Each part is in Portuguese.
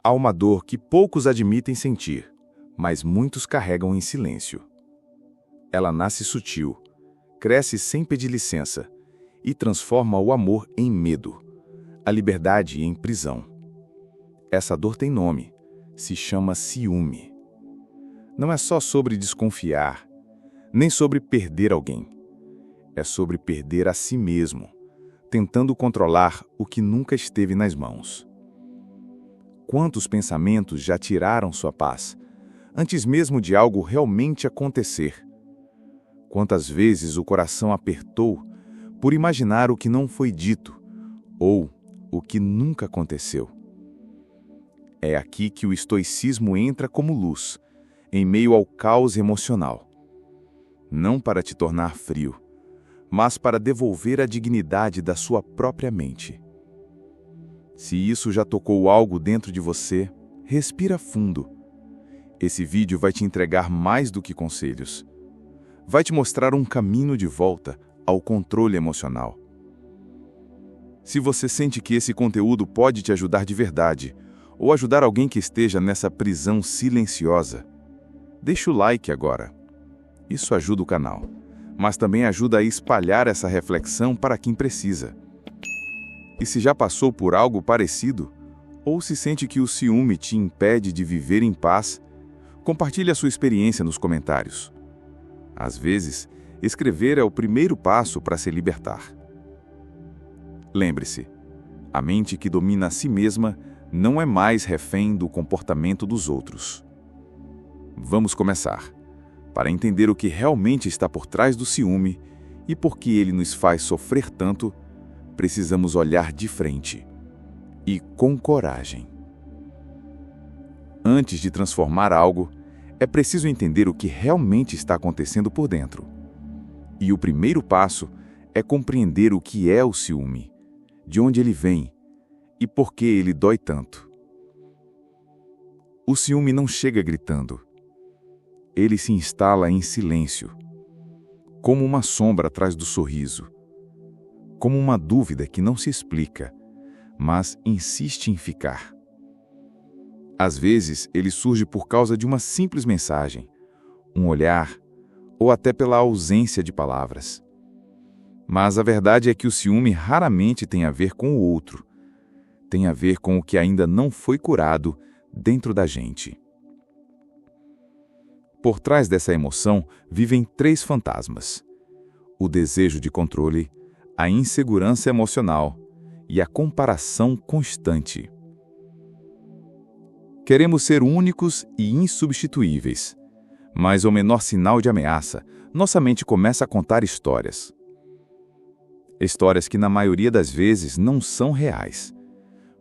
Há uma dor que poucos admitem sentir, mas muitos carregam em silêncio. Ela nasce sutil, cresce sem pedir licença e transforma o amor em medo, a liberdade em prisão. Essa dor tem nome, se chama ciúme. Não é só sobre desconfiar, nem sobre perder alguém. É sobre perder a si mesmo, tentando controlar o que nunca esteve nas mãos. Quantos pensamentos já tiraram sua paz, antes mesmo de algo realmente acontecer? Quantas vezes o coração apertou por imaginar o que não foi dito, ou o que nunca aconteceu? É aqui que o estoicismo entra como luz, em meio ao caos emocional. Não para te tornar frio, mas para devolver a dignidade da sua própria mente. Se isso já tocou algo dentro de você, respira fundo. Esse vídeo vai te entregar mais do que conselhos. Vai te mostrar um caminho de volta ao controle emocional. Se você sente que esse conteúdo pode te ajudar de verdade, ou ajudar alguém que esteja nessa prisão silenciosa, deixa o like agora. Isso ajuda o canal, mas também ajuda a espalhar essa reflexão para quem precisa. E se já passou por algo parecido, ou se sente que o ciúme te impede de viver em paz, compartilhe a sua experiência nos comentários. Às vezes, escrever é o primeiro passo para se libertar. Lembre-se, a mente que domina a si mesma não é mais refém do comportamento dos outros. Vamos começar, para entender o que realmente está por trás do ciúme e por que ele nos faz sofrer tanto. Precisamos olhar de frente e com coragem. Antes de transformar algo, é preciso entender o que realmente está acontecendo por dentro. E o primeiro passo é compreender o que é o ciúme, de onde ele vem e por que ele dói tanto. O ciúme não chega gritando. Ele se instala em silêncio, como uma sombra atrás do sorriso, como uma dúvida que não se explica, mas insiste em ficar. Às vezes, ele surge por causa de uma simples mensagem, um olhar, ou até pela ausência de palavras. Mas a verdade é que o ciúme raramente tem a ver com o outro. Tem a ver com o que ainda não foi curado dentro da gente. Por trás dessa emoção vivem 3 fantasmas: o desejo de controle, a insegurança emocional e a comparação constante. Queremos ser únicos e insubstituíveis, mas ao menor sinal de ameaça, nossa mente começa a contar histórias. Histórias que na maioria das vezes não são reais,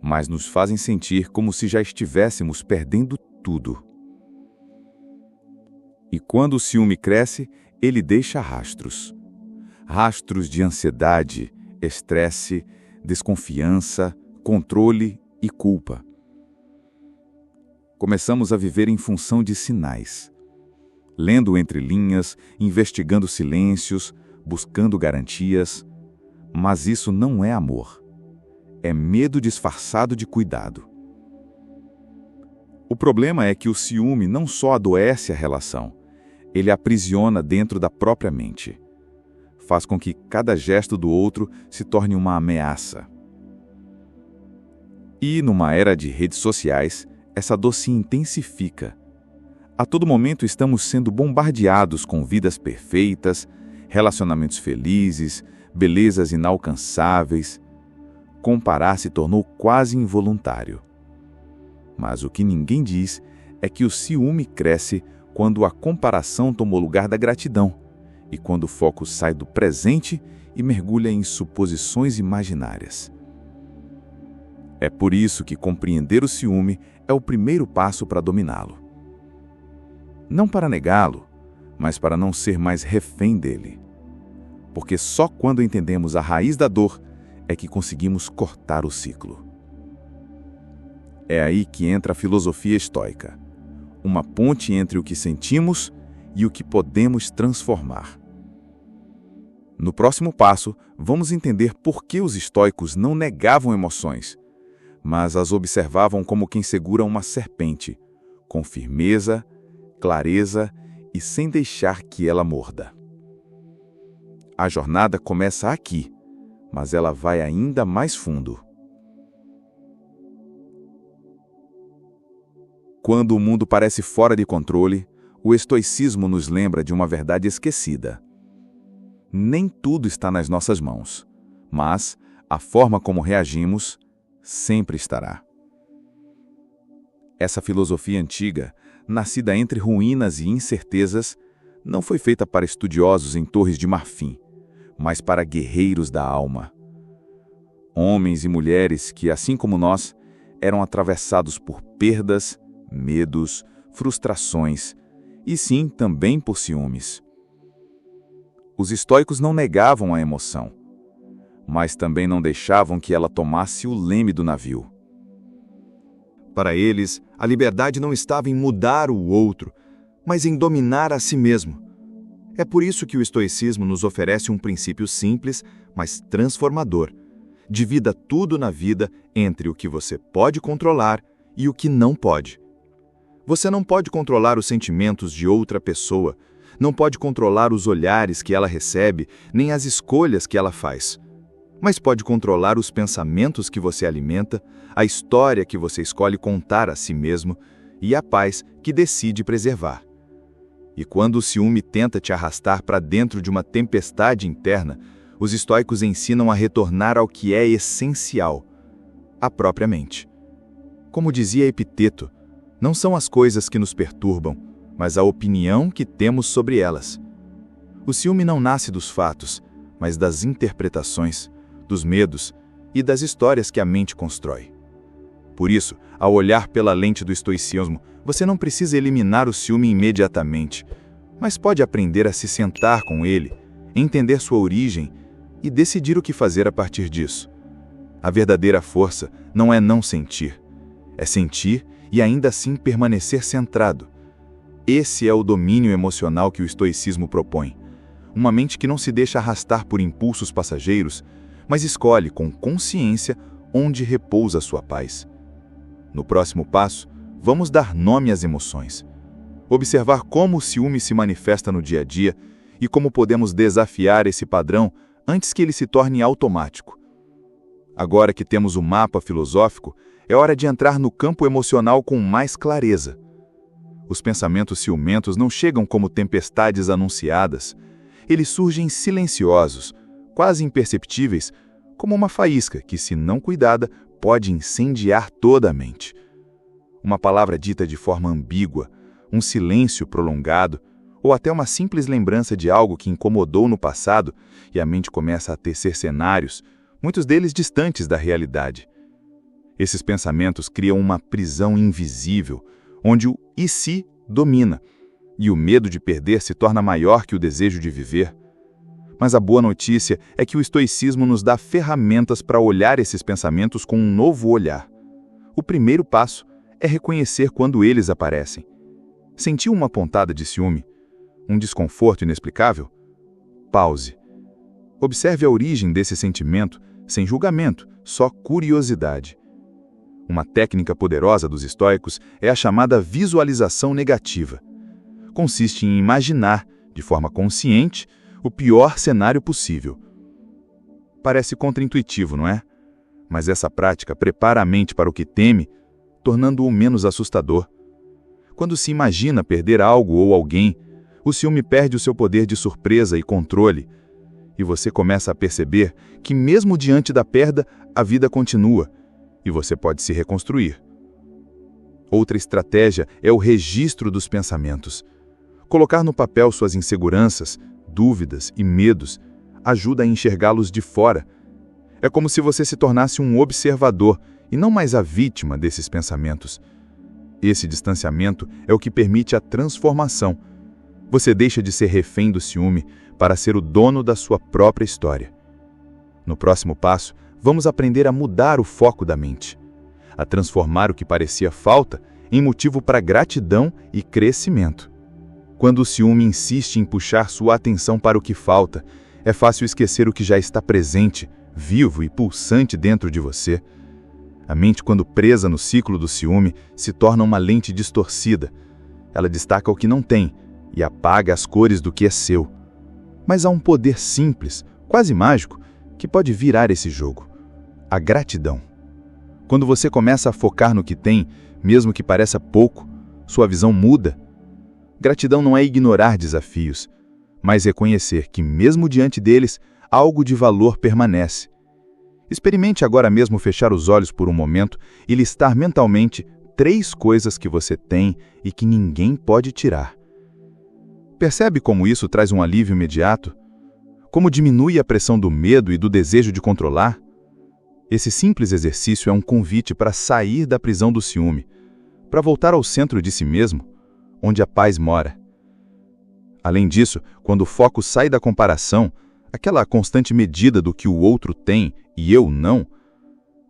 mas nos fazem sentir como se já estivéssemos perdendo tudo. E quando o ciúme cresce, ele deixa rastros. Rastros de ansiedade, estresse, desconfiança, controle e culpa. Começamos a viver em função de sinais, lendo entre linhas, investigando silêncios, buscando garantias, mas isso não é amor. É medo disfarçado de cuidado. O problema é que o ciúme não só adoece a relação, ele aprisiona dentro da própria mente. Faz com que cada gesto do outro se torne uma ameaça. E, numa era de redes sociais, essa dor se intensifica. A todo momento estamos sendo bombardeados com vidas perfeitas, relacionamentos felizes, belezas inalcançáveis. Comparar se tornou quase involuntário. Mas o que ninguém diz é que o ciúme cresce quando a comparação tomou lugar da gratidão e quando o foco sai do presente e mergulha em suposições imaginárias. É por isso que compreender o ciúme é o primeiro passo para dominá-lo. Não para negá-lo, mas para não ser mais refém dele. Porque só quando entendemos a raiz da dor é que conseguimos cortar o ciclo. É aí que entra a filosofia estoica, uma ponte entre o que sentimos e o que podemos transformar. No próximo passo, vamos entender por que os estoicos não negavam emoções, mas as observavam como quem segura uma serpente, com firmeza, clareza e sem deixar que ela morda. A jornada começa aqui, mas ela vai ainda mais fundo. Quando o mundo parece fora de controle, o estoicismo nos lembra de uma verdade esquecida. Nem tudo está nas nossas mãos, mas a forma como reagimos sempre estará. Essa filosofia antiga, nascida entre ruínas e incertezas, não foi feita para estudiosos em torres de marfim, mas para guerreiros da alma. Homens e mulheres que, assim como nós, eram atravessados por perdas, medos, frustrações e sim também por ciúmes. Os estoicos não negavam a emoção, mas também não deixavam que ela tomasse o leme do navio. Para eles, a liberdade não estava em mudar o outro, mas em dominar a si mesmo. É por isso que o estoicismo nos oferece um princípio simples, mas transformador. Divida tudo na vida entre o que você pode controlar e o que não pode. Você não pode controlar os sentimentos de outra pessoa, não pode controlar os olhares que ela recebe, nem as escolhas que ela faz. Mas pode controlar os pensamentos que você alimenta, a história que você escolhe contar a si mesmo e a paz que decide preservar. E quando o ciúme tenta te arrastar para dentro de uma tempestade interna, os estoicos ensinam a retornar ao que é essencial, a própria mente. Como dizia Epiteto, não são as coisas que nos perturbam, mas a opinião que temos sobre elas. O ciúme não nasce dos fatos, mas das interpretações, dos medos e das histórias que a mente constrói. Por isso, ao olhar pela lente do estoicismo, você não precisa eliminar o ciúme imediatamente, mas pode aprender a se sentar com ele, entender sua origem e decidir o que fazer a partir disso. A verdadeira força não é não sentir, é sentir e ainda assim permanecer centrado. Esse é o domínio emocional que o estoicismo propõe. Uma mente que não se deixa arrastar por impulsos passageiros, mas escolhe com consciência onde repousa sua paz. No próximo passo, vamos dar nome às emoções. Observar como o ciúme se manifesta no dia a dia e como podemos desafiar esse padrão antes que ele se torne automático. Agora que temos o mapa filosófico, é hora de entrar no campo emocional com mais clareza. Os pensamentos ciumentos não chegam como tempestades anunciadas. Eles surgem silenciosos, quase imperceptíveis, como uma faísca que, se não cuidada, pode incendiar toda a mente. Uma palavra dita de forma ambígua, um silêncio prolongado, ou até uma simples lembrança de algo que incomodou no passado, e a mente começa a tecer cenários, muitos deles distantes da realidade. Esses pensamentos criam uma prisão invisível, onde o "e se" domina, e o medo de perder se torna maior que o desejo de viver. Mas a boa notícia é que o estoicismo nos dá ferramentas para olhar esses pensamentos com um novo olhar. O primeiro passo é reconhecer quando eles aparecem. Sentiu uma pontada de ciúme? Um desconforto inexplicável? Pause. Observe a origem desse sentimento, sem julgamento, só curiosidade. Uma técnica poderosa dos estoicos é a chamada visualização negativa. Consiste em imaginar, de forma consciente, o pior cenário possível. Parece contraintuitivo, não é? Mas essa prática prepara a mente para o que teme, tornando-o menos assustador. Quando se imagina perder algo ou alguém, o ciúme perde o seu poder de surpresa e controle, e você começa a perceber que mesmo diante da perda, a vida continua, e você pode se reconstruir. Outra estratégia é o registro dos pensamentos. Colocar no papel suas inseguranças, dúvidas e medos ajuda a enxergá-los de fora. É como se você se tornasse um observador e não mais a vítima desses pensamentos. Esse distanciamento é o que permite a transformação. Você deixa de ser refém do ciúme para ser o dono da sua própria história. No próximo passo, vamos aprender a mudar o foco da mente, a transformar o que parecia falta em motivo para gratidão e crescimento. Quando o ciúme insiste em puxar sua atenção para o que falta, é fácil esquecer o que já está presente, vivo e pulsante dentro de você. A mente, quando presa no ciclo do ciúme, se torna uma lente distorcida. Ela destaca o que não tem e apaga as cores do que é seu. Mas há um poder simples, quase mágico, que pode virar esse jogo: a gratidão. Quando você começa a focar no que tem, mesmo que pareça pouco, sua visão muda. Gratidão não é ignorar desafios, mas reconhecer que, mesmo diante deles, algo de valor permanece. Experimente agora mesmo fechar os olhos por um momento e listar mentalmente 3 coisas que você tem e que ninguém pode tirar. Percebe como isso traz um alívio imediato? Como diminui a pressão do medo e do desejo de controlar? Esse simples exercício é um convite para sair da prisão do ciúme, para voltar ao centro de si mesmo, onde a paz mora. Além disso, quando o foco sai da comparação, aquela constante medida do que o outro tem e eu não,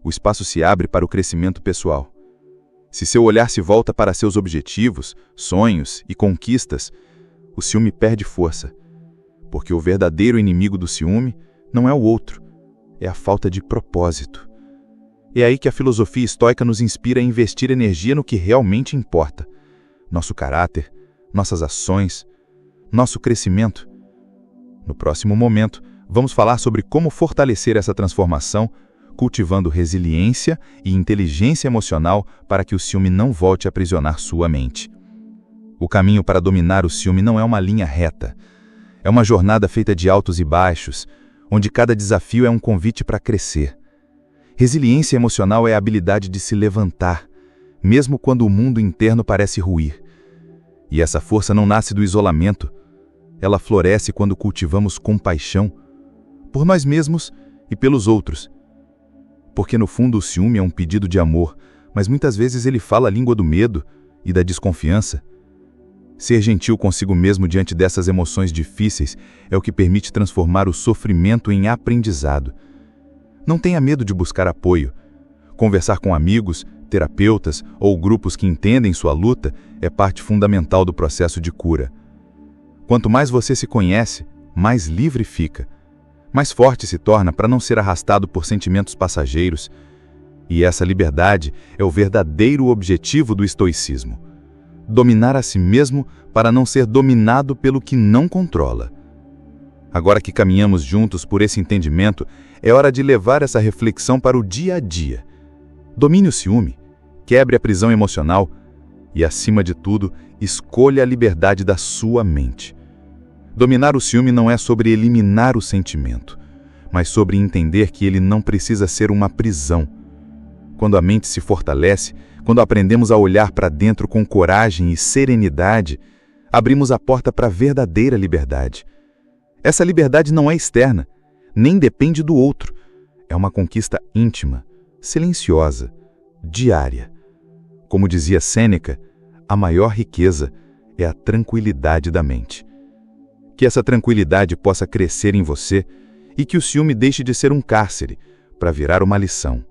o espaço se abre para o crescimento pessoal. Se seu olhar se volta para seus objetivos, sonhos e conquistas, o ciúme perde força, porque o verdadeiro inimigo do ciúme não é o outro, é a falta de propósito. É aí que a filosofia estoica nos inspira a investir energia no que realmente importa: nosso caráter, nossas ações, nosso crescimento. No próximo momento, vamos falar sobre como fortalecer essa transformação, cultivando resiliência e inteligência emocional para que o ciúme não volte a aprisionar sua mente. O caminho para dominar o ciúme não é uma linha reta. É uma jornada feita de altos e baixos, onde cada desafio é um convite para crescer. Resiliência emocional é a habilidade de se levantar, mesmo quando o mundo interno parece ruir. E essa força não nasce do isolamento. Ela floresce quando cultivamos compaixão por nós mesmos e pelos outros. Porque no fundo o ciúme é um pedido de amor, mas muitas vezes ele fala a língua do medo e da desconfiança. Ser gentil consigo mesmo diante dessas emoções difíceis é o que permite transformar o sofrimento em aprendizado. Não tenha medo de buscar apoio. Conversar com amigos, terapeutas ou grupos que entendem sua luta é parte fundamental do processo de cura. Quanto mais você se conhece, mais livre fica. Mais forte se torna para não ser arrastado por sentimentos passageiros. E essa liberdade é o verdadeiro objetivo do estoicismo: dominar a si mesmo para não ser dominado pelo que não controla. Agora que caminhamos juntos por esse entendimento, é hora de levar essa reflexão para o dia a dia. Domine o ciúme, quebre a prisão emocional e, acima de tudo, escolha a liberdade da sua mente. Dominar o ciúme não é sobre eliminar o sentimento, mas sobre entender que ele não precisa ser uma prisão. Quando a mente se fortalece, quando aprendemos a olhar para dentro com coragem e serenidade, abrimos a porta para a verdadeira liberdade. Essa liberdade não é externa, nem depende do outro. É uma conquista íntima, silenciosa, diária. Como dizia Sêneca, a maior riqueza é a tranquilidade da mente. Que essa tranquilidade possa crescer em você e que o ciúme deixe de ser um cárcere para virar uma lição.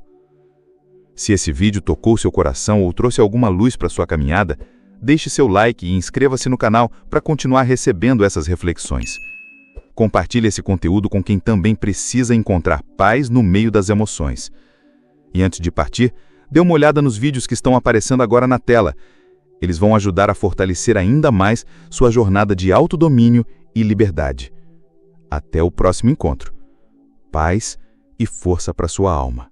Se esse vídeo tocou seu coração ou trouxe alguma luz para sua caminhada, deixe seu like e inscreva-se no canal para continuar recebendo essas reflexões. Compartilhe esse conteúdo com quem também precisa encontrar paz no meio das emoções. E antes de partir, dê uma olhada nos vídeos que estão aparecendo agora na tela. Eles vão ajudar a fortalecer ainda mais sua jornada de autodomínio e liberdade. Até o próximo encontro. Paz e força para sua alma.